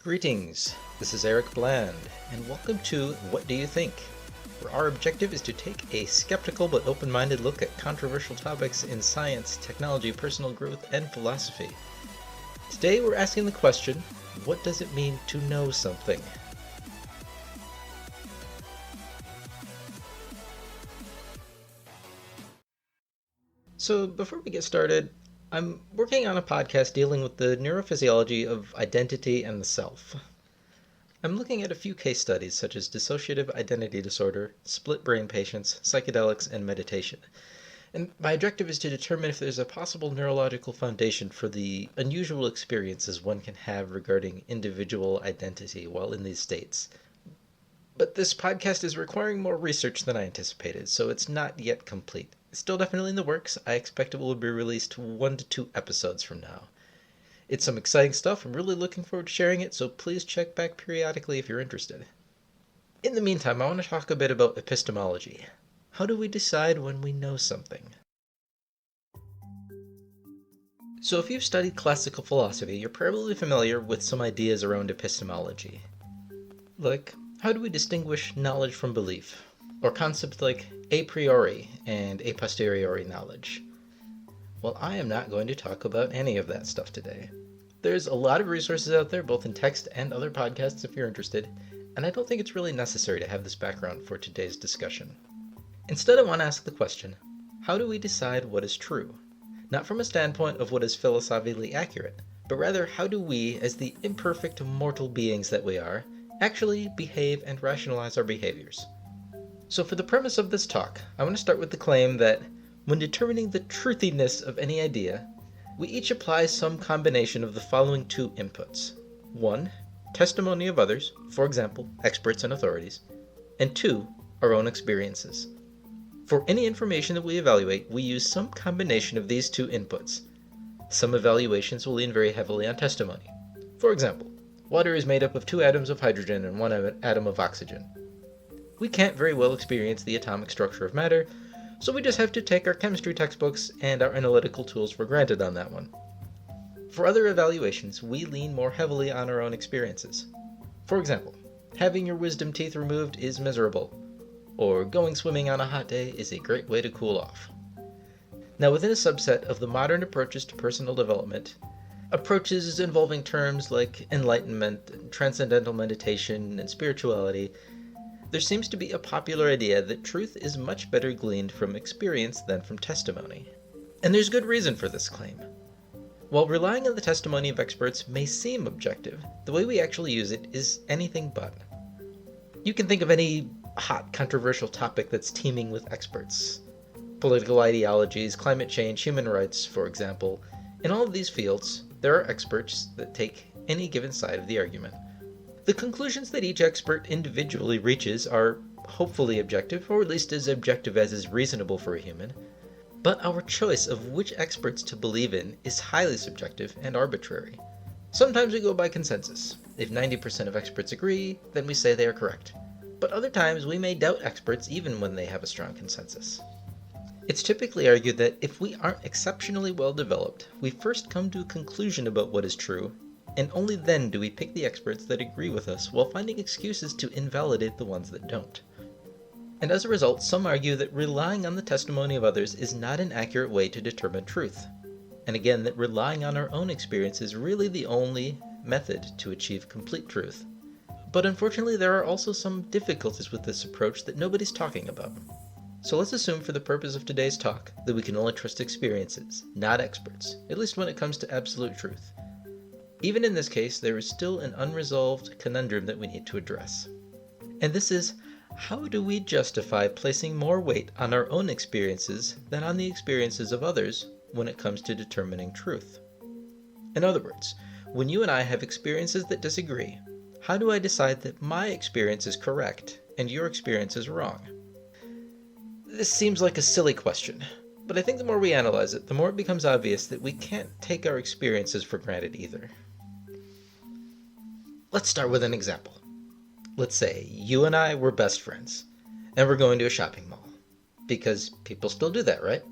Greetings, this is Eric Bland, and welcome to What Do You Think? Where our objective is to take a skeptical but open-minded look at controversial topics in science, technology, personal growth, and philosophy. Today we're asking the question, what does it mean to know something? So before we get started, I'm working on a podcast dealing with the neurophysiology of identity and the self. I'm looking at a few case studies such as dissociative identity disorder, split brain patients, psychedelics, and meditation. And my objective is to determine if there's a possible neurological foundation for the unusual experiences one can have regarding individual identity while in these states. But this podcast is requiring more research than I anticipated, so it's not yet complete. It's still definitely in the works. I expect it will be released 1 to 2 episodes from now. It's some exciting stuff. I'm really looking forward to sharing it, so please check back periodically if you're interested. In the meantime, I want to talk a bit about epistemology. How do we decide when we know something? So if you've studied classical philosophy, you're probably familiar with some ideas around epistemology. Like, how do we distinguish knowledge from belief? Or concepts like a priori and a posteriori knowledge. Well, I am not going to talk about any of that stuff today. There's a lot of resources out there, both in text and other podcasts if you're interested, and I don't think it's really necessary to have this background for today's discussion. Instead, I want to ask the question, how do we decide what is true? Not from a standpoint of what is philosophically accurate, but rather how do we, as the imperfect mortal beings that we are, actually behave and rationalize our behaviors? So for the premise of this talk, I want to start with the claim that when determining the truthiness of any idea, we each apply some combination of the following 2 inputs. 1, testimony of others, for example, experts and authorities, and 2, our own experiences. For any information that we evaluate, we use some combination of these 2 inputs. Some evaluations will lean very heavily on testimony. For example, water is made up of 2 atoms of hydrogen and 1 atom of oxygen. We can't very well experience the atomic structure of matter, so we just have to take our chemistry textbooks and our analytical tools for granted on that one. For other evaluations, we lean more heavily on our own experiences. For example, having your wisdom teeth removed is miserable, or going swimming on a hot day is a great way to cool off. Now, within a subset of the modern approaches to personal development, approaches involving terms like enlightenment, transcendental meditation, and spirituality, there seems to be a popular idea that truth is much better gleaned from experience than from testimony. And there's good reason for this claim. While relying on the testimony of experts may seem objective, the way we actually use it is anything but. You can think of any hot, controversial topic that's teeming with experts. Political ideologies, climate change, human rights, for example. In all of these fields, there are experts that take any given side of the argument. The conclusions that each expert individually reaches are hopefully objective, or at least as objective as is reasonable for a human, but our choice of which experts to believe in is highly subjective and arbitrary. Sometimes we go by consensus. If 90% of experts agree, then we say they are correct. But other times we may doubt experts even when they have a strong consensus. It's typically argued that if we aren't exceptionally well developed, we first come to a conclusion about what is true, and only then do we pick the experts that agree with us while finding excuses to invalidate the ones that don't. And as a result, some argue that relying on the testimony of others is not an accurate way to determine truth. And again, that relying on our own experience is really the only method to achieve complete truth. But unfortunately, there are also some difficulties with this approach that nobody's talking about. So let's assume for the purpose of today's talk that we can only trust experiences, not experts, at least when it comes to absolute truth. Even in this case, there is still an unresolved conundrum that we need to address. And this is, how do we justify placing more weight on our own experiences than on the experiences of others when it comes to determining truth? In other words, when you and I have experiences that disagree, how do I decide that my experience is correct and your experience is wrong? This seems like a silly question, but I think the more we analyze it, the more it becomes obvious that we can't take our experiences for granted either. Let's start with an example. Let's say you and I were best friends, and we're going to a shopping mall, because people still do that, right?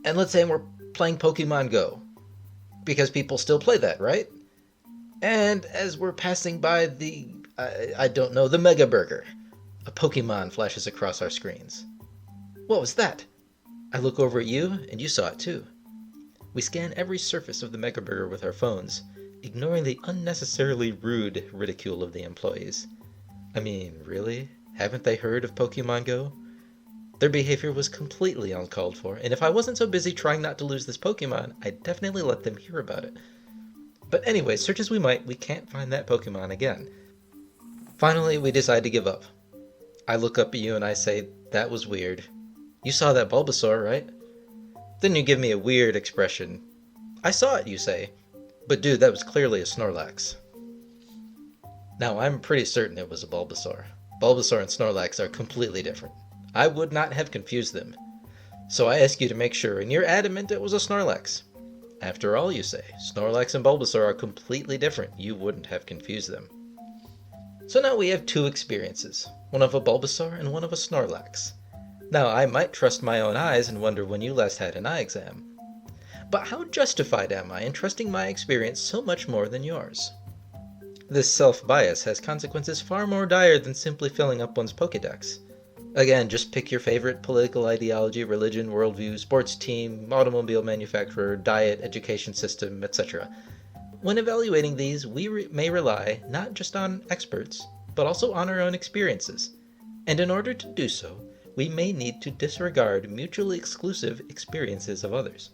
And let's say we're playing Pokemon Go, because people still play that, right? And as we're passing by I don't know, the Mega Burger, a Pokemon flashes across our screens. What was that? I look over at you, and you saw it too. We scan every surface of the Mega Burger with our phones, ignoring the unnecessarily rude ridicule of the employees. I mean, really? Haven't they heard of Pokemon Go? Their behavior was completely uncalled for, and if I wasn't so busy trying not to lose this Pokemon, I'd definitely let them hear about it. But anyway, search as we might, we can't find that Pokemon again. Finally, we decide to give up. I look up at you and I say, that was weird. You saw that Bulbasaur, right? Then you give me a weird expression. I saw it, you say. But dude, that was clearly a Snorlax. Now, I'm pretty certain it was a Bulbasaur. Bulbasaur and Snorlax are completely different. I would not have confused them. So I ask you to make sure, and you're adamant it was a Snorlax. After all, you say, Snorlax and Bulbasaur are completely different. You wouldn't have confused them. So now we have two experiences, one of a Bulbasaur and one of a Snorlax. Now, I might trust my own eyes and wonder when you last had an eye exam. But how justified am I in trusting my experience so much more than yours? This self-bias has consequences far more dire than simply filling up one's Pokédex. Again, just pick your favorite political ideology, religion, worldview, sports team, automobile manufacturer, diet, education system, etc. When evaluating these, we may rely not just on experts, but also on our own experiences. And in order to do so, we may need to disregard mutually exclusive experiences of others.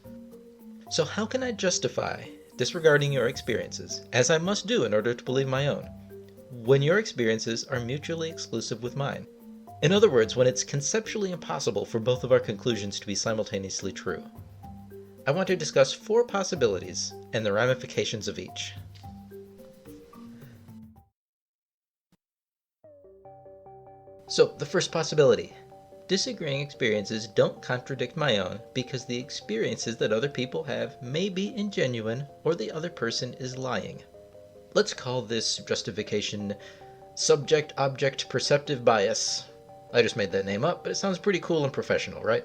So how can I justify disregarding your experiences, as I must do in order to believe my own, when your experiences are mutually exclusive with mine? In other words, when it's conceptually impossible for both of our conclusions to be simultaneously true. I want to discuss 4 possibilities and the ramifications of each. So, the first possibility. Disagreeing experiences don't contradict my own because the experiences that other people have may be ingenuine or the other person is lying. Let's call this justification subject-object perceptive bias. I just made that name up, but it sounds pretty cool and professional, right?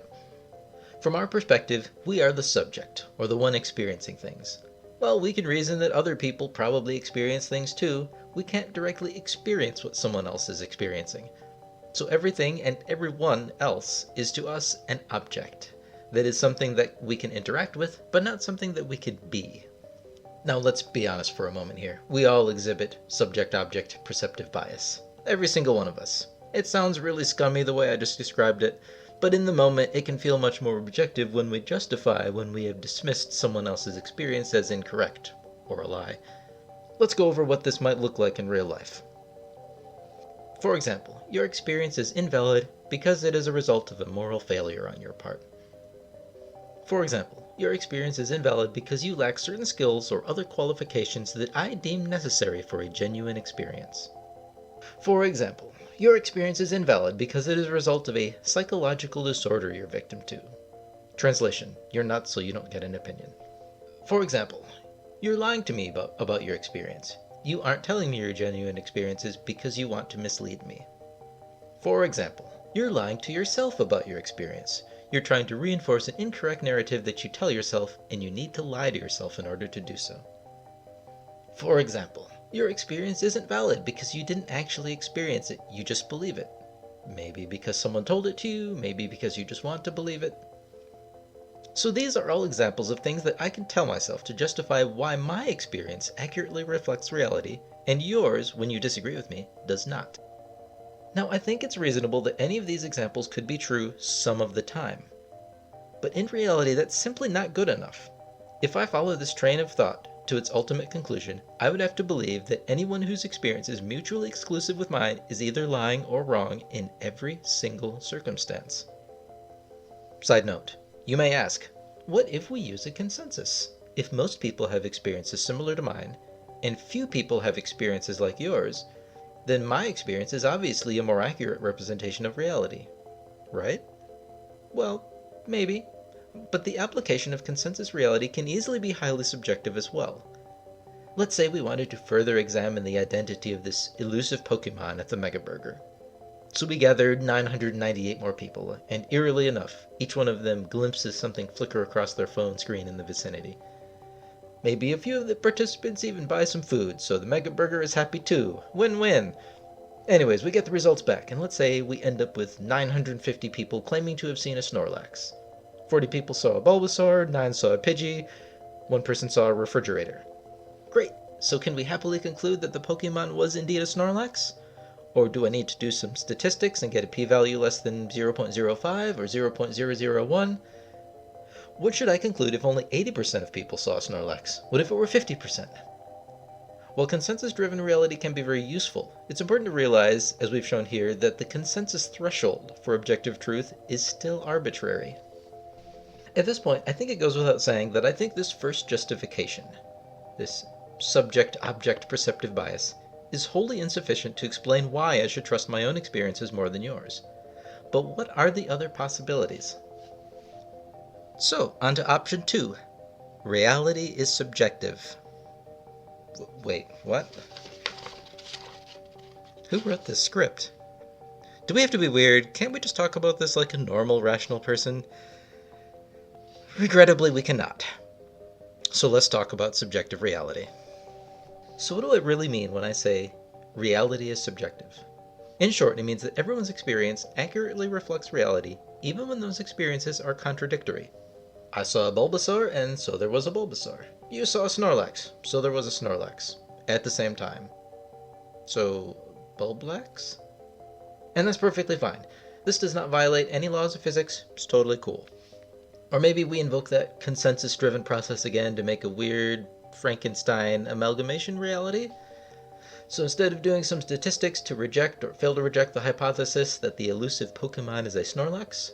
From our perspective, we are the subject, or the one experiencing things. Well, we can reason that other people probably experience things too. We can't directly experience what someone else is experiencing. So everything and everyone else is to us an object. That is something that we can interact with, but not something that we could be. Now let's be honest for a moment here. We all exhibit subject-object perceptive bias. Every single one of us. It sounds really scummy the way I just described it, but in the moment it can feel much more objective when we justify when we have dismissed someone else's experience as incorrect, or a lie. Let's go over what this might look like in real life. For example, your experience is invalid because it is a result of a moral failure on your part. For example, your experience is invalid because you lack certain skills or other qualifications that I deem necessary for a genuine experience. For example, your experience is invalid because it is a result of a psychological disorder you're victim to. Translation: you're nuts so you don't get an opinion. For example, you're lying to me about your experience. You aren't telling me your genuine experiences because you want to mislead me. For example, you're lying to yourself about your experience. You're trying to reinforce an incorrect narrative that you tell yourself, and you need to lie to yourself in order to do so. For example, your experience isn't valid because you didn't actually experience it, you just believe it. Maybe because someone told it to you, maybe because you just want to believe it. So these are all examples of things that I can tell myself to justify why my experience accurately reflects reality, and yours, when you disagree with me, does not. Now, I think it's reasonable that any of these examples could be true some of the time. But in reality, that's simply not good enough. If I follow this train of thought to its ultimate conclusion, I would have to believe that anyone whose experience is mutually exclusive with mine is either lying or wrong in every single circumstance. Side note, you may ask, what if we use a consensus? If most people have experiences similar to mine, and few people have experiences like yours, then my experience is obviously a more accurate representation of reality, right? Well, maybe. But the application of consensus reality can easily be highly subjective as well. Let's say we wanted to further examine the identity of this elusive Pokemon at the Mega Burger. So we gathered 998 more people, and eerily enough, each one of them glimpses something flicker across their phone screen in the vicinity. Maybe a few of the participants even buy some food, so the mega burger is happy too. Win-win. Anyways, we get the results back, and let's say we end up with 950 people claiming to have seen a Snorlax. 40 people saw a Bulbasaur, 9 saw a Pidgey, 1 person saw a refrigerator. Great! So can we happily conclude that the Pokemon was indeed a Snorlax? Or do I need to do some statistics and get a p-value less than 0.05 or 0.001? What should I conclude if only 80% of people saw a Snorlax? What if it were 50%? While consensus-driven reality can be very useful, it's important to realize, as we've shown here, that the consensus threshold for objective truth is still arbitrary. At this point, I think it goes without saying that I think this first justification, this subject-object perceptive bias, is wholly insufficient to explain why I should trust my own experiences more than yours. But what are the other possibilities? So, on to option 2. Reality is subjective. Wait, what? Who wrote this script? Do we have to be weird? Can't we just talk about this like a normal, rational person? Regrettably, we cannot. So let's talk about subjective reality. So what do I really mean when I say reality is subjective? In short, it means that everyone's experience accurately reflects reality, even when those experiences are contradictory. I saw a Bulbasaur, and so there was a Bulbasaur. You saw a Snorlax, so there was a Snorlax. At the same time. So, Bulblax? And that's perfectly fine. This does not violate any laws of physics. It's totally cool. Or maybe we invoke that consensus-driven process again to make a weird Frankenstein amalgamation reality? So instead of doing some statistics to reject or fail to reject the hypothesis that the elusive Pokemon is a Snorlax,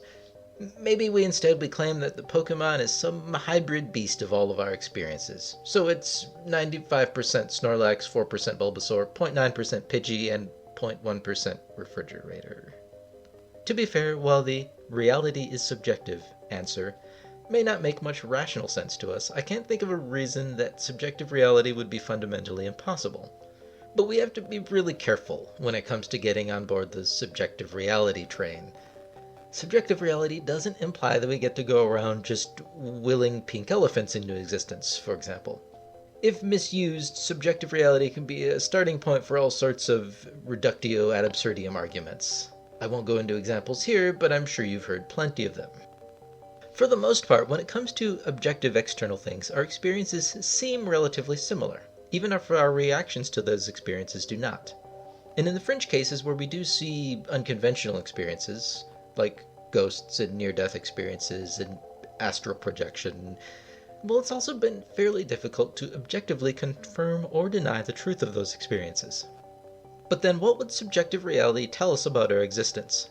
maybe we claim that the Pokemon is some hybrid beast of all of our experiences. So it's 95% Snorlax, 4% Bulbasaur, 0.9% Pidgey, and 0.1% refrigerator. To be fair, while the reality is subjective answer may not make much rational sense to us, I can't think of a reason that subjective reality would be fundamentally impossible. But we have to be really careful when it comes to getting on board the subjective reality train. Subjective reality doesn't imply that we get to go around just willing pink elephants into existence, for example. If misused, subjective reality can be a starting point for all sorts of reductio ad absurdum arguments. I won't go into examples here, but I'm sure you've heard plenty of them. For the most part, when it comes to objective external things, our experiences seem relatively similar, even if our reactions to those experiences do not. And in the fringe cases where we do see unconventional experiences, like ghosts and near-death experiences and astral projection, well, it's also been fairly difficult to objectively confirm or deny the truth of those experiences. But then what would subjective reality tell us about our existence?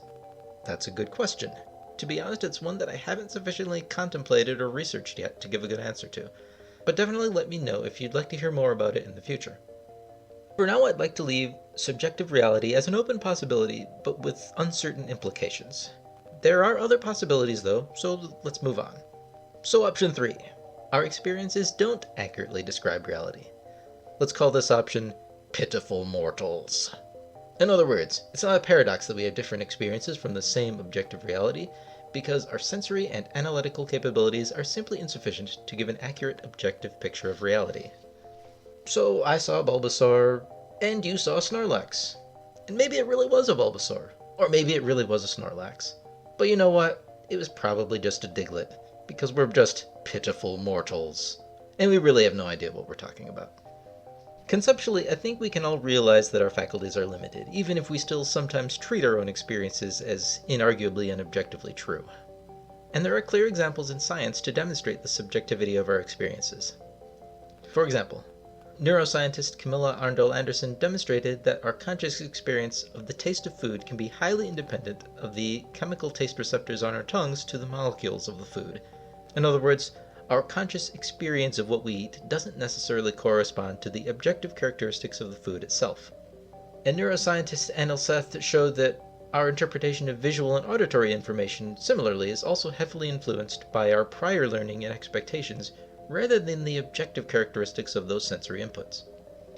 That's a good question. To be honest, it's one that I haven't sufficiently contemplated or researched yet to give a good answer to. But definitely let me know if you'd like to hear more about it in the future. For now, I'd like to leave subjective reality as an open possibility, but with uncertain implications. There are other possibilities though, so let's move on. So option 3. Our experiences don't accurately describe reality. Let's call this option pitiful mortals. In other words, it's not a paradox that we have different experiences from the same objective reality, because our sensory and analytical capabilities are simply insufficient to give an accurate objective picture of reality. So I saw a Bulbasaur, and you saw a Snorlax. And maybe it really was a Bulbasaur, or maybe it really was a Snorlax. But you know what? It was probably just a Diglett, because we're just pitiful mortals, and we really have no idea what we're talking about. Conceptually, I think we can all realize that our faculties are limited, even if we still sometimes treat our own experiences as inarguably and objectively true. And there are clear examples in science to demonstrate the subjectivity of our experiences. For example, neuroscientist Camilla Arndal Andersen demonstrated that our conscious experience of the taste of food can be highly independent of the chemical taste receptors on our tongues to the molecules of the food. In other words, our conscious experience of what we eat doesn't necessarily correspond to the objective characteristics of the food itself. And neuroscientist Anil Seth showed that our interpretation of visual and auditory information, similarly, is also heavily influenced by our prior learning and expectations, rather than the objective characteristics of those sensory inputs.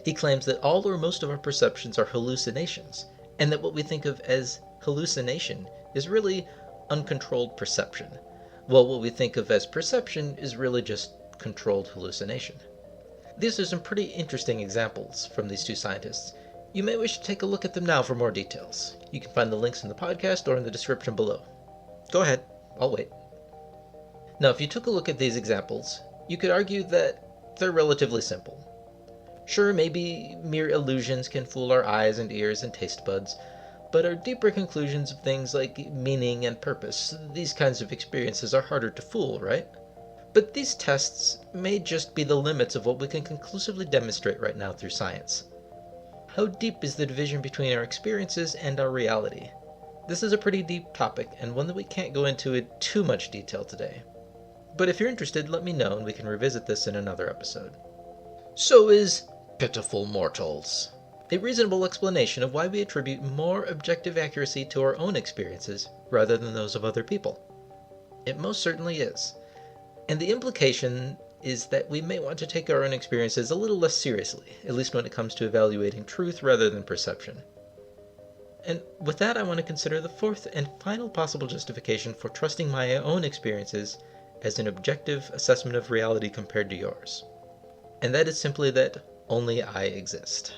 He claims that all or most of our perceptions are hallucinations, and that what we think of as hallucination is really uncontrolled perception, while what we think of as perception is really just controlled hallucination. These are some pretty interesting examples from these two scientists. You may wish to take a look at them now for more details. You can find the links in the podcast or in the description below. Go ahead, I'll wait. Now, if you took a look at these examples, you could argue that they're relatively simple. Sure, maybe mere illusions can fool our eyes and ears and taste buds, but our deeper conclusions of things like meaning and purpose, these kinds of experiences are harder to fool, right? But these tests may just be the limits of what we can conclusively demonstrate right now through science. How deep is the division between our experiences and our reality? This is a pretty deep topic, and one that we can't go into in too much detail today. But if you're interested, let me know and we can revisit this in another episode. So is pitiful mortals a reasonable explanation of why we attribute more objective accuracy to our own experiences rather than those of other people? It most certainly is. And the implication is that we may want to take our own experiences a little less seriously, at least when it comes to evaluating truth rather than perception. And with that, I want to consider the fourth and final possible justification for trusting my own experiences as an objective assessment of reality compared to yours. And that is simply that only I exist.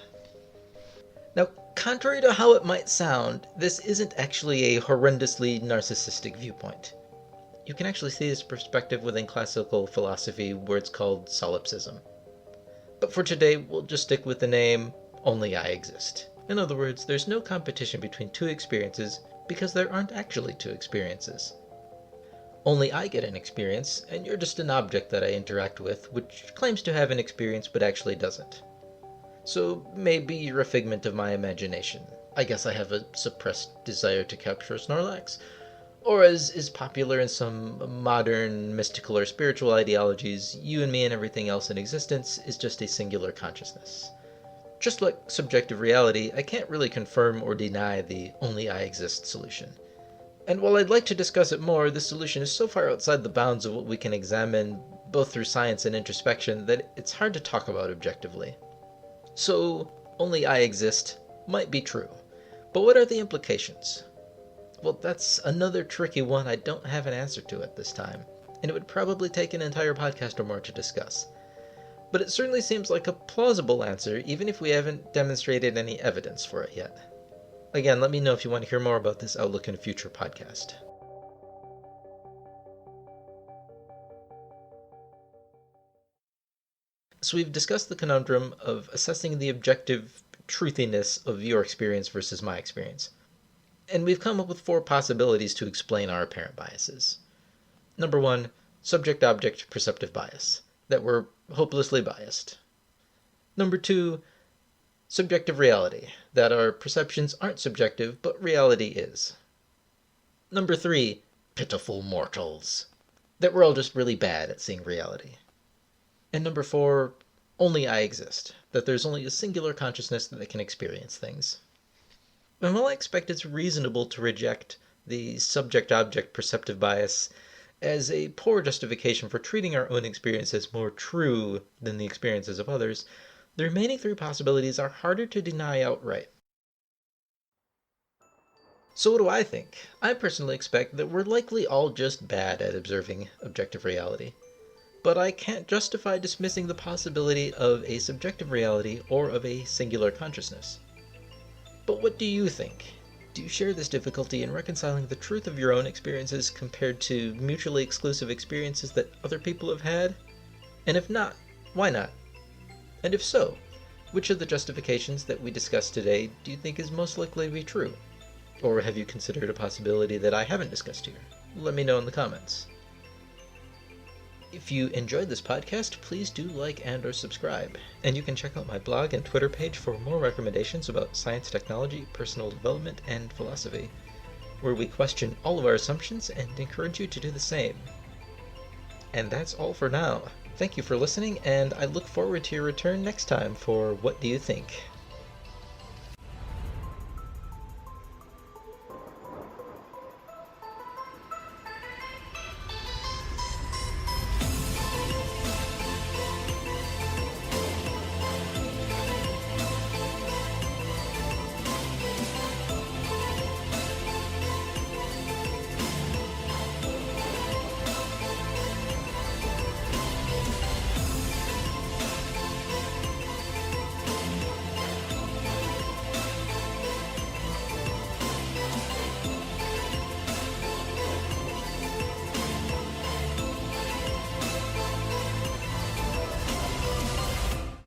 Now, contrary to how it might sound, this isn't actually a horrendously narcissistic viewpoint. You can actually see this perspective within classical philosophy where it's called solipsism. But for today, we'll just stick with the name, only I exist. In other words, there's no competition between two experiences because there aren't actually two experiences. Only I get an experience, and you're just an object that I interact with, which claims to have an experience but actually doesn't. So maybe you're a figment of my imagination. I guess I have a suppressed desire to capture Snorlax. Or as is popular in some modern mystical or spiritual ideologies, you and me and everything else in existence is just a singular consciousness. Just like subjective reality, I can't really confirm or deny the only I exist solution. And while I'd like to discuss it more, this solution is so far outside the bounds of what we can examine, both through science and introspection, that it's hard to talk about objectively. So, only I exist might be true. But what are the implications? Well, that's another tricky one I don't have an answer to at this time, and it would probably take an entire podcast or more to discuss. But it certainly seems like a plausible answer, even if we haven't demonstrated any evidence for it yet. Again, let me know if you want to hear more about this outlook in a future podcast. So we've discussed the conundrum of assessing the objective truthiness of your experience versus my experience. And we've come up with 4 possibilities to explain our apparent biases. Number 1, subject-object perceptive bias, that we're hopelessly biased. Number 2, subjective reality, that our perceptions aren't subjective, but reality is. Number 3, pitiful mortals, that we're all just really bad at seeing reality. And number 4, only I exist, that there's only a singular consciousness that can experience things. And while I expect it's reasonable to reject the subject-object perceptive bias as a poor justification for treating our own experience as more true than the experiences of others, the remaining 3 possibilities are harder to deny outright. So what do I think? I personally expect that we're likely all just bad at observing objective reality. But I can't justify dismissing the possibility of a subjective reality or of a singular consciousness. But what do you think? Do you share this difficulty in reconciling the truth of your own experiences compared to mutually exclusive experiences that other people have had? And if not, why not? And if so, which of the justifications that we discussed today do you think is most likely to be true? Or have you considered a possibility that I haven't discussed here? Let me know in the comments. If you enjoyed this podcast, please do like and or subscribe. And you can check out my blog and Twitter page for more recommendations about science, technology, personal development, and philosophy, where we question all of our assumptions and encourage you to do the same. And that's all for now. Thank you for listening, and I look forward to your return next time for What Do You Think?